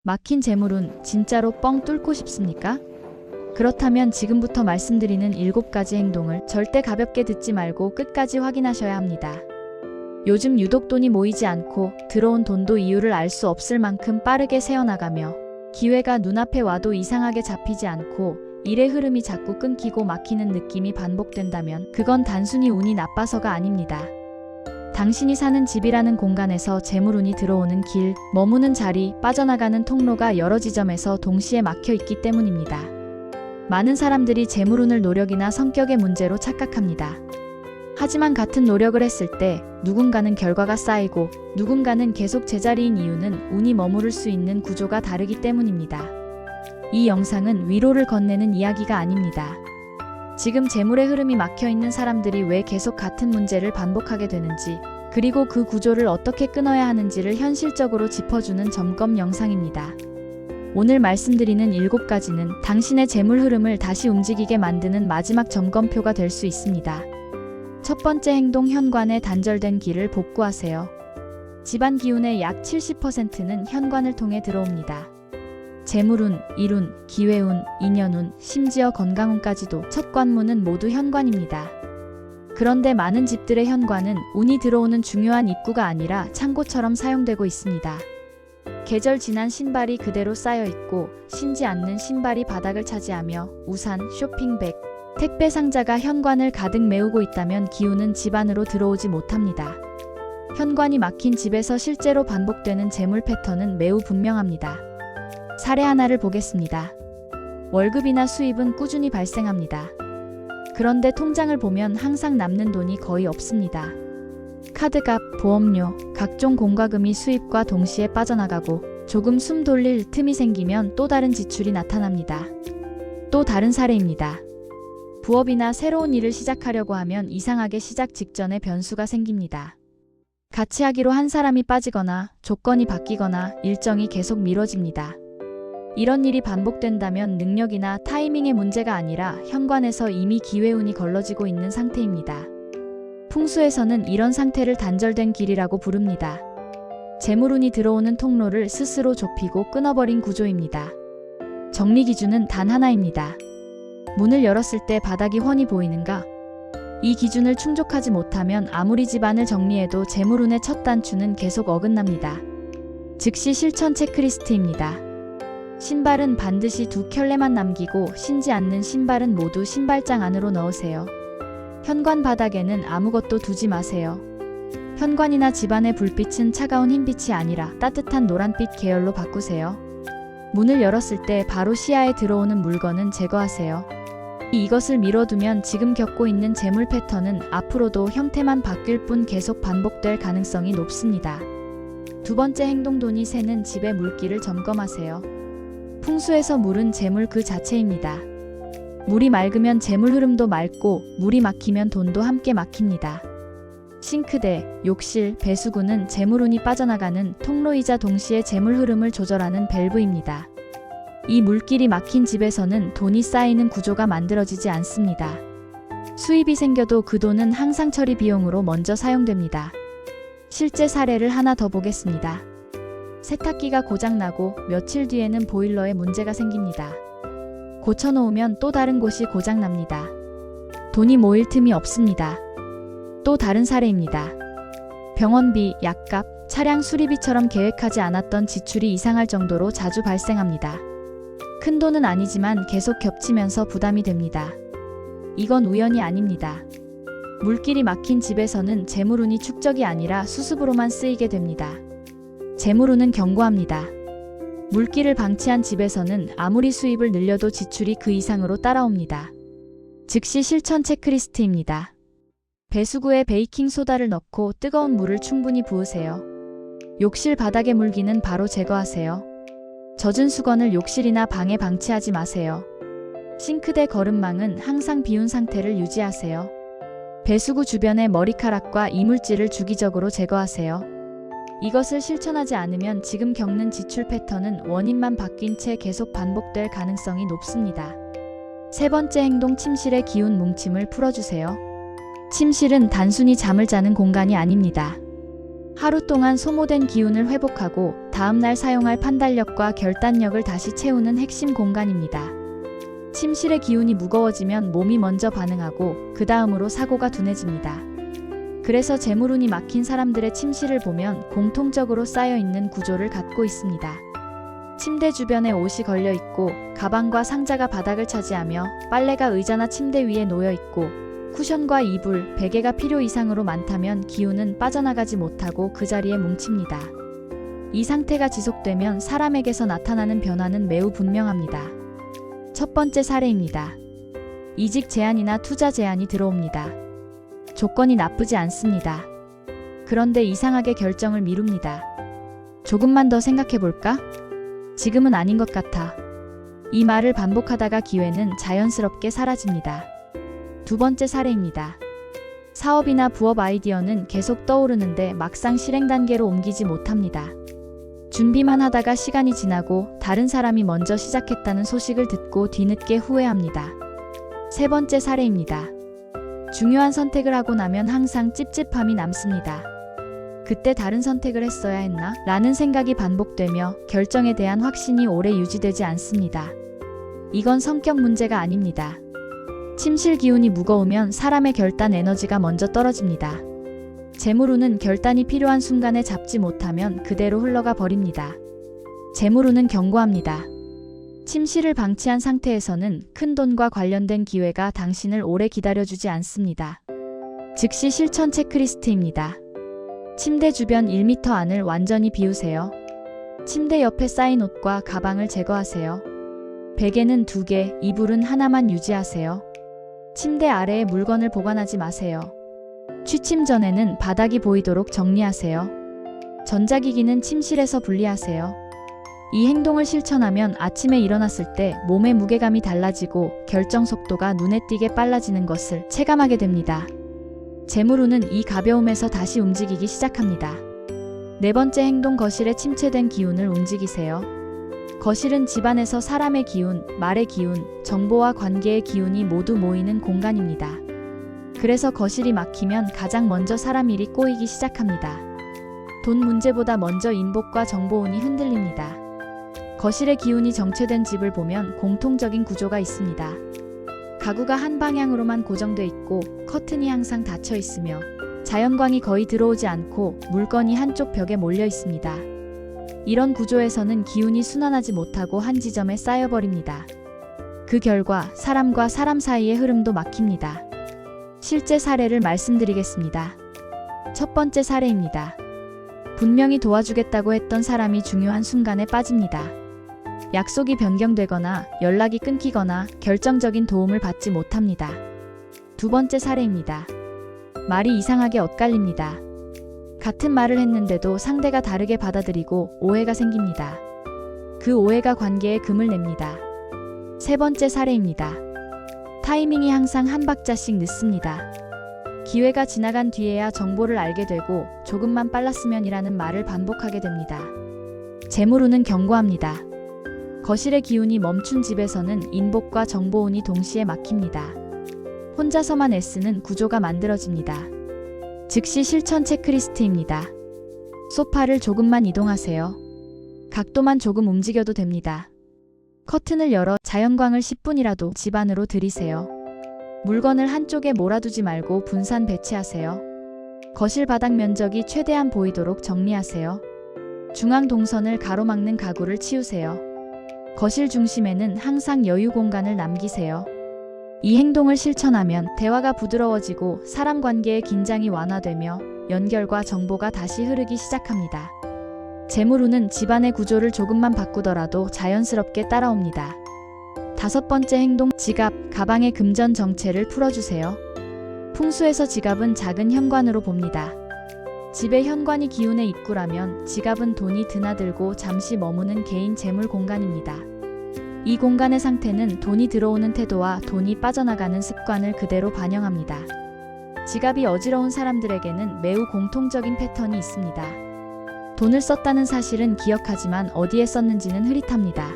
막힌 재물운 진짜로 뻥 뚫고 싶습니까? 그렇다면 지금부터 말씀드리는 7가지 행동을 절대 가볍게 듣지 말고 끝까지 확인하셔야 합니다. 요즘 유독 돈이 모이지 않고 들어온 돈도 이유를 알 수 없을 만큼 빠르게 새어나가며 기회가 눈앞에 와도 이상하게 잡히지 않고 일의 흐름이 자꾸 끊기고 막히는 느낌이 반복된다면 그건 단순히 운이 나빠서가 아닙니다. 당신이 사는 집이라는 공간에서 재물운이 들어오는 길, 머무는 자리, 빠져나가는 통로가 여러 지점에서 동시에 막혀 있기 때문입니다. 많은 사람들이 재물운을 노력이나 성격의 문제로 착각합니다. 하지만 같은 노력을 했을 때 누군가는 결과가 쌓이고 누군가는 계속 제자리인 이유는 운이 머무를 수 있는 구조가 다르기 때문입니다. 이 영상은 위로를 건네는 이야기가 아닙니다. 지금 재물의 흐름이 막혀있는 사람들이 왜 계속 같은 문제를 반복하게 되는지, 그리고 그 구조를 어떻게 끊어야 하는지를 현실적으로 짚어주는 점검 영상입니다. 오늘 말씀드리는 7가지는 당신의 재물 흐름을 다시 움직이게 만드는 마지막 점검표가 될 수 있습니다. 첫 번째 행동, 현관의 단절된 길을 복구하세요. 집안 기운의 약 70%는 현관을 통해 들어옵니다. 재물운, 일운, 기회운, 인연운, 심지어 건강운까지도 첫 관문은 모두 현관입니다. 그런데 많은 집들의 현관은 운이 들어오는 중요한 입구가 아니라 창고처럼 사용되고 있습니다. 계절 지난 신발이 그대로 쌓여 있고 신지 않는 신발이 바닥을 차지하며 우산, 쇼핑백, 택배 상자가 현관을 가득 메우고 있다면 기운은 집 안으로 들어오지 못합니다. 현관이 막힌 집에서 실제로 반복되는 재물 패턴은 매우 분명합니다. 사례 하나를 보겠습니다. 월급이나 수입은 꾸준히 발생합니다. 그런데 통장을 보면 항상 남는 돈이 거의 없습니다. 카드값, 보험료, 각종 공과금이 수입과 동시에 빠져나가고 조금 숨 돌릴 틈이 생기면 또 다른 지출이 나타납니다. 또 다른 사례입니다. 부업이나 새로운 일을 시작하려고 하면 이상하게 시작 직전에 변수가 생깁니다. 같이 하기로 한 사람이 빠지거나 조건이 바뀌거나 일정이 계속 미뤄집니다. 이런 일이 반복된다면 능력이나 타이밍의 문제가 아니라 현관에서 이미 기회운이 걸러지고 있는 상태입니다. 풍수에서는 이런 상태를 단절된 길이라고 부릅니다. 재물운이 들어오는 통로를 스스로 좁히고 끊어버린 구조입니다. 정리 기준은 단 하나입니다. 문을 열었을 때 바닥이 훤히 보이는가? 이 기준을 충족하지 못하면 아무리 집안을 정리해도 재물운의 첫 단추는 계속 어긋납니다. 즉시 실천 체크리스트입니다. 신발은 반드시 2켤레만 남기고 신지 않는 신발은 모두 신발장 안으로 넣으세요. 현관 바닥에는 아무것도 두지 마세요. 현관이나 집안의 불빛은 차가운 흰빛이 아니라 따뜻한 노란빛 계열로 바꾸세요. 문을 열었을 때 바로 시야에 들어오는 물건은 제거하세요. 이것을 미뤄두면 지금 겪고 있는 재물 패턴은 앞으로도 형태만 바뀔 뿐 계속 반복될 가능성이 높습니다. 두 번째 행동, 돈이 새는 집의 물길을 점검하세요. 풍수에서 물은 재물 그 자체입니다. 물이 맑으면 재물 흐름도 맑고 물이 막히면 돈도 함께 막힙니다. 싱크대, 욕실, 배수구는 재물운이 빠져나가는 통로이자 동시에 재물 흐름을 조절하는 밸브입니다. 이 물길이 막힌 집에서는 돈이 쌓이는 구조가 만들어지지 않습니다. 수입이 생겨도 그 돈은 항상 처리 비용으로 먼저 사용됩니다. 실제 사례를 하나 더 보겠습니다. 세탁기가 고장나고 며칠 뒤에는 보일러에 문제가 생깁니다. 고쳐놓으면 또 다른 곳이 고장납니다. 돈이 모일 틈이 없습니다. 또 다른 사례입니다. 병원비, 약값, 차량 수리비처럼 계획하지 않았던 지출이 이상할 정도로 자주 발생합니다. 큰 돈은 아니지만 계속 겹치면서 부담이 됩니다. 이건 우연이 아닙니다. 물길이 막힌 집에서는 재물운이 축적이 아니라 수습으로만 쓰이게 됩니다. 재물운은 견고합니다. 물길을 방치한 집에서는 아무리 수입을 늘려도 지출이 그 이상으로 따라옵니다. 즉시 실천 체크리스트입니다. 배수구에 베이킹소다를 넣고 뜨거운 물을 충분히 부으세요. 욕실 바닥의 물기는 바로 제거하세요. 젖은 수건을 욕실이나 방에 방치하지 마세요. 싱크대 거름망은 항상 비운 상태를 유지하세요. 배수구 주변의 머리카락과 이물질을 주기적으로 제거하세요. 이것을 실천하지 않으면 지금 겪는 지출 패턴은 원인만 바뀐 채 계속 반복될 가능성이 높습니다. 세 번째 행동, 침실의 기운 뭉침을 풀어주세요. 침실은 단순히 잠을 자는 공간이 아닙니다. 하루 동안 소모된 기운을 회복하고 다음날 사용할 판단력과 결단력을 다시 채우는 핵심 공간입니다. 침실의 기운이 무거워지면 몸이 먼저 반응하고 그 다음으로 사고가 둔해집니다. 그래서 재물운이 막힌 사람들의 침실을 보면 공통적으로 쌓여있는 구조를 갖고 있습니다. 침대 주변에 옷이 걸려 있고 가방과 상자가 바닥을 차지하며 빨래가 의자나 침대 위에 놓여 있고 쿠션과 이불, 베개가 필요 이상으로 많다면 기운은 빠져나가지 못하고 그 자리에 뭉칩니다. 이 상태가 지속되면 사람에게서 나타나는 변화는 매우 분명합니다. 첫 번째 사례입니다. 이직 제안이나 투자 제안이 들어옵니다. 조건이 나쁘지 않습니다. 그런데 이상하게 결정을 미룹니다. 조금만 더 생각해볼까? 지금은 아닌 것 같아. 이 말을 반복하다가 기회는 자연스럽게 사라집니다. 두 번째 사례입니다. 사업이나 부업 아이디어는 계속 떠오르는데 막상 실행 단계로 옮기지 못합니다. 준비만 하다가 시간이 지나고 다른 사람이 먼저 시작했다는 소식을 듣고 뒤늦게 후회합니다. 세 번째 사례입니다. 중요한 선택을 하고 나면 항상 찝찝함이 남습니다. 그때 다른 선택을 했어야 했나? 라는 생각이 반복되며 결정에 대한 확신이 오래 유지되지 않습니다. 이건 성격 문제가 아닙니다. 침실 기운이 무거우면 사람의 결단 에너지가 먼저 떨어집니다. 재물운은 결단이 필요한 순간에 잡지 못하면 그대로 흘러가 버립니다. 재물운은 경고합니다. 침실을 방치한 상태에서는 큰 돈과 관련된 기회가 당신을 오래 기다려주지 않습니다. 즉시 실천 체크리스트입니다. 침대 주변 1m 안을 완전히 비우세요. 침대 옆에 쌓인 옷과 가방을 제거하세요. 베개는 2개, 이불은 하나만 유지하세요. 침대 아래에 물건을 보관하지 마세요. 취침 전에는 바닥이 보이도록 정리하세요. 전자기기는 침실에서 분리하세요. 이 행동을 실천하면 아침에 일어났을 때 몸의 무게감이 달라지고 결정 속도가 눈에 띄게 빨라지는 것을 체감하게 됩니다. 재물운은 이 가벼움에서 다시 움직이기 시작합니다. 네 번째 행동, 거실에 침체된 기운을 움직이세요. 거실은 집안에서 사람의 기운, 말의 기운, 정보와 관계의 기운이 모두 모이는 공간입니다. 그래서 거실이 막히면 가장 먼저 사람 일이 꼬이기 시작합니다. 돈 문제보다 먼저 인복과 정보운이 흔들립니다. 거실의 기운이 정체된 집을 보면 공통적인 구조가 있습니다. 가구가 한 방향으로만 고정돼 있고 커튼이 항상 닫혀 있으며 자연광이 거의 들어오지 않고 물건이 한쪽 벽에 몰려 있습니다. 이런 구조에서는 기운이 순환하지 못하고 한 지점에 쌓여버립니다. 그 결과 사람과 사람 사이의 흐름도 막힙니다. 실제 사례를 말씀드리겠습니다. 첫 번째 사례입니다. 분명히 도와주겠다고 했던 사람이 중요한 순간에 빠집니다. 약속이 변경되거나 연락이 끊기거나 결정적인 도움을 받지 못합니다. 두 번째 사례입니다. 말이 이상하게 엇갈립니다. 같은 말을 했는데도 상대가 다르게 받아들이고 오해가 생깁니다. 그 오해가 관계에 금을 냅니다. 세 번째 사례입니다. 타이밍이 항상 한 박자씩 늦습니다. 기회가 지나간 뒤에야 정보를 알게 되고 조금만 빨랐으면이라는 말을 반복하게 됩니다. 재물운은 경고합니다. 거실의 기운이 멈춘 집에서는 인복과 정보운이 동시에 막힙니다. 혼자서만 애쓰는 구조가 만들어집니다. 즉시 실천 체크리스트입니다. 소파를 조금만 이동하세요. 각도만 조금 움직여도 됩니다. 커튼을 열어 자연광을 10분이라도 집 안으로 들이세요. 물건을 한쪽에 몰아두지 말고 분산 배치하세요. 거실 바닥 면적이 최대한 보이도록 정리하세요. 중앙 동선을 가로막는 가구를 치우세요. 거실 중심에는 항상 여유 공간을 남기세요. 이 행동을 실천하면 대화가 부드러워지고 사람 관계의 긴장이 완화되며 연결과 정보가 다시 흐르기 시작합니다. 재물운은 집안의 구조를 조금만 바꾸더라도 자연스럽게 따라옵니다. 다섯 번째 행동, 지갑, 가방의 금전 정체를 풀어주세요. 풍수에서 지갑은 작은 현관으로 봅니다. 집의 현관이 기운의 입구라면 지갑은 돈이 드나들고 잠시 머무는 개인 재물 공간입니다. 이 공간의 상태는 돈이 들어오는 태도와 돈이 빠져나가는 습관을 그대로 반영합니다. 지갑이 어지러운 사람들에게는 매우 공통적인 패턴이 있습니다. 돈을 썼다는 사실은 기억하지만 어디에 썼는지는 흐릿합니다.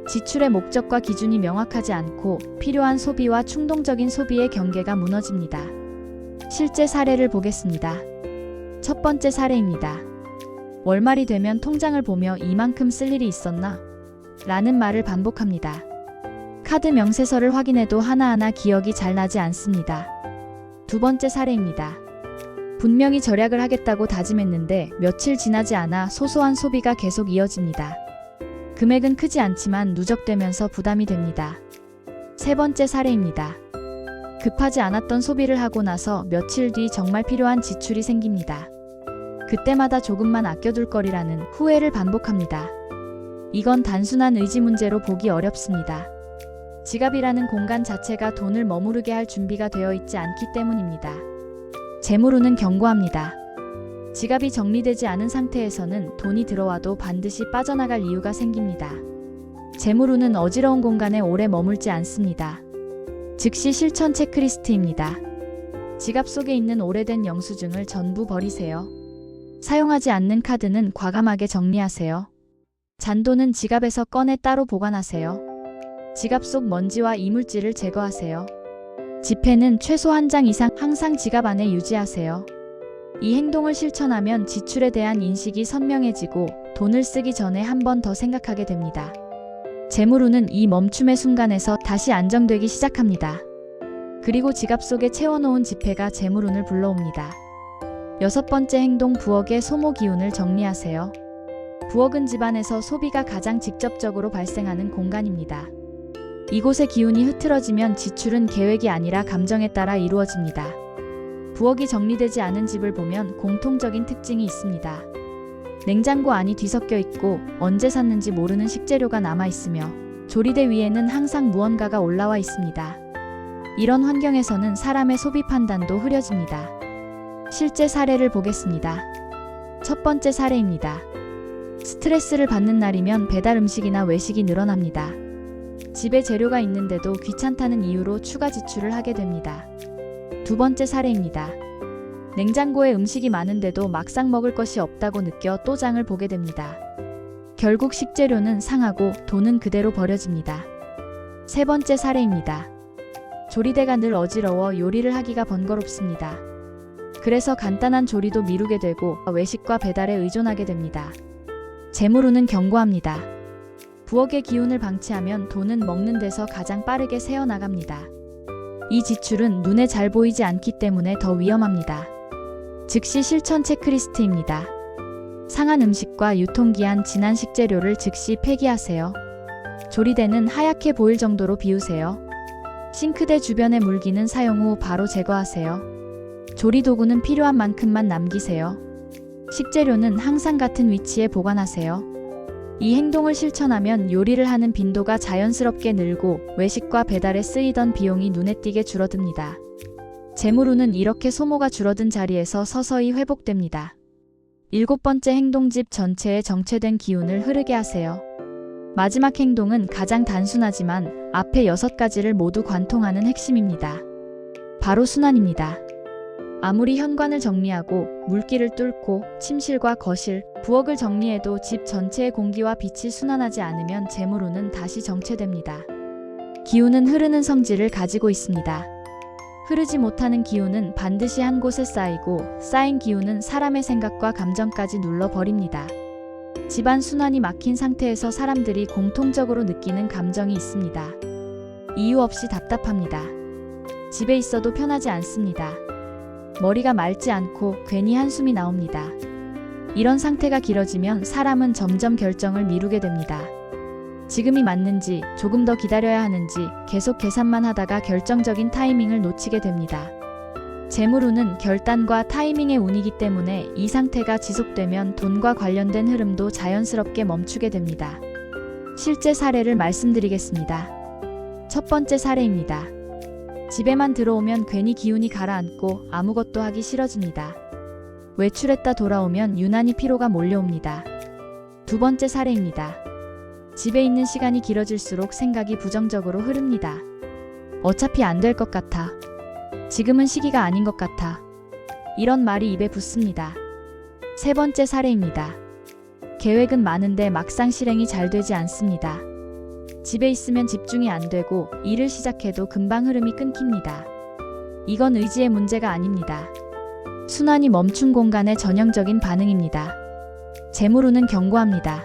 지출의 목적과 기준이 명확하지 않고 필요한 소비와 충동적인 소비의 경계가 무너집니다. 실제 사례를 보겠습니다. 첫 번째 사례입니다. 월말이 되면 통장을 보며 이만큼 쓸 일이 있었나? 라는 말을 반복합니다. 카드 명세서를 확인해도 하나하나 기억이 잘 나지 않습니다. 두 번째 사례입니다. 분명히 절약을 하겠다고 다짐했는데 며칠 지나지 않아 소소한 소비가 계속 이어집니다. 금액은 크지 않지만 누적되면서 부담이 됩니다. 세 번째 사례입니다. 급하지 않았던 소비를 하고 나서 며칠 뒤 정말 필요한 지출이 생깁니다. 그때마다 조금만 아껴둘 거리라는 후회를 반복합니다. 이건 단순한 의지 문제로 보기 어렵습니다. 지갑이라는 공간 자체가 돈을 머무르게 할 준비가 되어 있지 않기 때문입니다. 재물운은 경고합니다. 지갑이 정리되지 않은 상태에서는 돈이 들어와도 반드시 빠져나갈 이유가 생깁니다. 재물운은 어지러운 공간에 오래 머물지 않습니다. 즉시 실천 체크리스트입니다. 지갑 속에 있는 오래된 영수증을 전부 버리세요. 사용하지 않는 카드는 과감하게 정리하세요. 잔돈은 지갑에서 꺼내 따로 보관하세요. 지갑 속 먼지와 이물질을 제거하세요. 지폐는 최소 한 장 이상 항상 지갑 안에 유지하세요. 이 행동을 실천하면 지출에 대한 인식이 선명해지고 돈을 쓰기 전에 한 번 더 생각하게 됩니다. 재물운은 이 멈춤의 순간에서 다시 안정되기 시작합니다. 그리고 지갑 속에 채워놓은 지폐가 재물운을 불러옵니다. 여섯 번째 행동, 부엌의 소모 기운을 정리하세요. 부엌은 집안에서 소비가 가장 직접적으로 발생하는 공간입니다. 이곳의 기운이 흐트러지면 지출은 계획이 아니라 감정에 따라 이루어집니다. 부엌이 정리되지 않은 집을 보면 공통적인 특징이 있습니다. 냉장고 안이 뒤섞여 있고 언제 샀는지 모르는 식재료가 남아 있으며 조리대 위에는 항상 무언가가 올라와 있습니다. 이런 환경에서는 사람의 소비 판단도 흐려집니다. 실제 사례를 보겠습니다. 첫 번째 사례입니다. 스트레스를 받는 날이면 배달 음식이나 외식이 늘어납니다. 집에 재료가 있는데도 귀찮다는 이유로 추가 지출을 하게 됩니다. 두 번째 사례입니다. 냉장고에 음식이 많은데도 막상 먹을 것이 없다고 느껴 또 장을 보게 됩니다. 결국 식재료는 상하고 돈은 그대로 버려집니다. 세 번째 사례입니다. 조리대가 늘 어지러워 요리를 하기가 번거롭습니다. 그래서 간단한 조리도 미루게 되고 외식과 배달에 의존하게 됩니다. 재물운은 경고합니다. 부엌의 기운을 방치하면 돈은 먹는 데서 가장 빠르게 새어나갑니다. 이 지출은 눈에 잘 보이지 않기 때문에 더 위험합니다. 즉시 실천 체크리스트입니다. 상한 음식과 유통기한 지난 식재료를 즉시 폐기하세요. 조리대는 하얗게 보일 정도로 비우세요. 싱크대 주변의 물기는 사용 후 바로 제거하세요. 조리도구는 필요한 만큼만 남기세요. 식재료는 항상 같은 위치에 보관하세요. 이 행동을 실천하면 요리를 하는 빈도가 자연스럽게 늘고 외식과 배달에 쓰이던 비용이 눈에 띄게 줄어듭니다. 재물운은 이렇게 소모가 줄어든 자리에서 서서히 회복됩니다. 일곱 번째 행동, 집 전체에 정체된 기운을 흐르게 하세요. 마지막 행동은 가장 단순하지만 앞에 6가지를 모두 관통하는 핵심입니다. 바로 순환입니다. 아무리 현관을 정리하고 물기를 뚫고 침실과 거실, 부엌을 정리해도 집 전체의 공기와 빛이 순환하지 않으면 재물운은 다시 정체됩니다. 기운은 흐르는 성질을 가지고 있습니다. 흐르지 못하는 기운은 반드시 한 곳에 쌓이고 쌓인 기운은 사람의 생각과 감정까지 눌러버립니다. 집안 순환이 막힌 상태에서 사람들이 공통적으로 느끼는 감정이 있습니다. 이유 없이 답답합니다. 집에 있어도 편하지 않습니다. 머리가 맑지 않고 괜히 한숨이 나옵니다. 이런 상태가 길어지면 사람은 점점 결정을 미루게 됩니다. 지금이 맞는지, 조금 더 기다려야 하는지 계속 계산만 하다가 결정적인 타이밍을 놓치게 됩니다. 재물운은 결단과 타이밍의 운이기 때문에 이 상태가 지속되면 돈과 관련된 흐름도 자연스럽게 멈추게 됩니다. 실제 사례를 말씀드리겠습니다. 첫 번째 사례입니다. 집에만 들어오면 괜히 기운이 가라앉고 아무것도 하기 싫어집니다. 외출했다 돌아오면 유난히 피로가 몰려옵니다. 두 번째 사례입니다. 집에 있는 시간이 길어질수록 생각이 부정적으로 흐릅니다. 어차피 안 될 것 같아. 지금은 시기가 아닌 것 같아. 이런 말이 입에 붙습니다. 세 번째 사례입니다. 계획은 많은데 막상 실행이 잘 되지 않습니다. 집에 있으면 집중이 안 되고 일을 시작해도 금방 흐름이 끊깁니다. 이건 의지의 문제가 아닙니다. 순환이 멈춘 공간의 전형적인 반응입니다. 재물운은 견고합니다.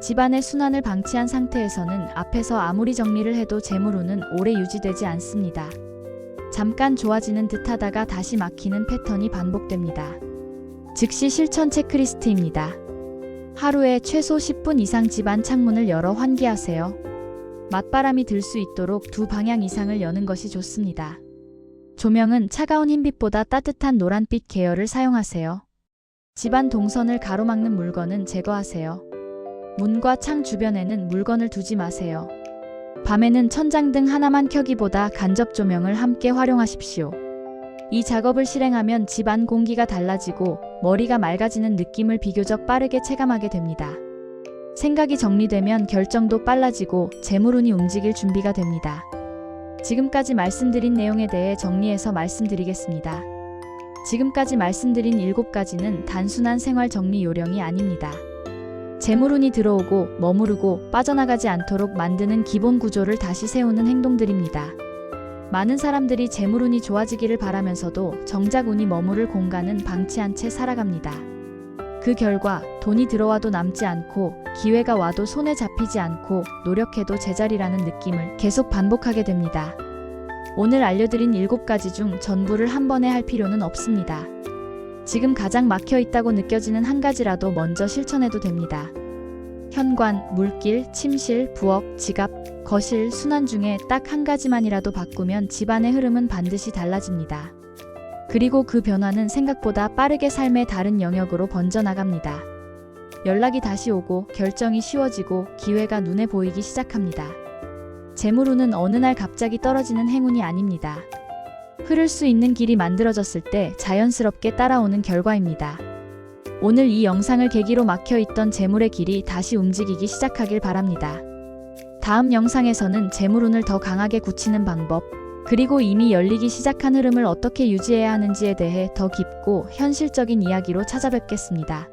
집안의 순환을 방치한 상태에서는 앞에서 아무리 정리를 해도 재물운은 오래 유지되지 않습니다. 잠깐 좋아지는 듯 하다가 다시 막히는 패턴이 반복됩니다. 즉시 실천 체크리스트입니다. 하루에 최소 10분 이상 집안 창문을 열어 환기하세요. 맞바람이 들 수 있도록 두 방향 이상을 여는 것이 좋습니다. 조명은 차가운 흰빛보다 따뜻한 노란빛 계열을 사용하세요. 집안 동선을 가로막는 물건은 제거하세요. 문과 창 주변에는 물건을 두지 마세요. 밤에는 천장등 하나만 켜기보다 간접 조명을 함께 활용하십시오. 이 작업을 실행하면 집안 공기가 달라지고 머리가 맑아지는 느낌을 비교적 빠르게 체감하게 됩니다. 생각이 정리되면 결정도 빨라지고 재물운이 움직일 준비가 됩니다. 지금까지 말씀드린 내용에 대해 정리해서 말씀드리겠습니다. 지금까지 말씀드린 7가지는 단순한 생활 정리 요령이 아닙니다. 재물운이 들어오고 머무르고 빠져나가지 않도록 만드는 기본 구조를 다시 세우는 행동들입니다. 많은 사람들이 재물운이 좋아지기를 바라면서도 정작 운이 머무를 공간은 방치한 채 살아갑니다. 그 결과 돈이 들어와도 남지 않고 기회가 와도 손에 잡히지 않고 노력해도 제자리라는 느낌을 계속 반복하게 됩니다. 오늘 알려드린 7가지 중 전부를 한 번에 할 필요는 없습니다. 지금 가장 막혀 있다고 느껴지는 한 가지라도 먼저 실천해도 됩니다. 현관, 물길, 침실, 부엌, 지갑, 거실, 순환 중에 딱 한 가지만이라도 바꾸면 집안의 흐름은 반드시 달라집니다. 그리고 그 변화는 생각보다 빠르게 삶의 다른 영역으로 번져나갑니다. 연락이 다시 오고 결정이 쉬워지고 기회가 눈에 보이기 시작합니다. 재물운은 어느 날 갑자기 떨어지는 행운이 아닙니다. 흐를 수 있는 길이 만들어졌을 때 자연스럽게 따라오는 결과입니다. 오늘 이 영상을 계기로 막혀있던 재물의 길이 다시 움직이기 시작하길 바랍니다. 다음 영상에서는 재물운을 더 강하게 굳히는 방법, 그리고 이미 열리기 시작한 흐름을 어떻게 유지해야 하는지에 대해 더 깊고 현실적인 이야기로 찾아뵙겠습니다.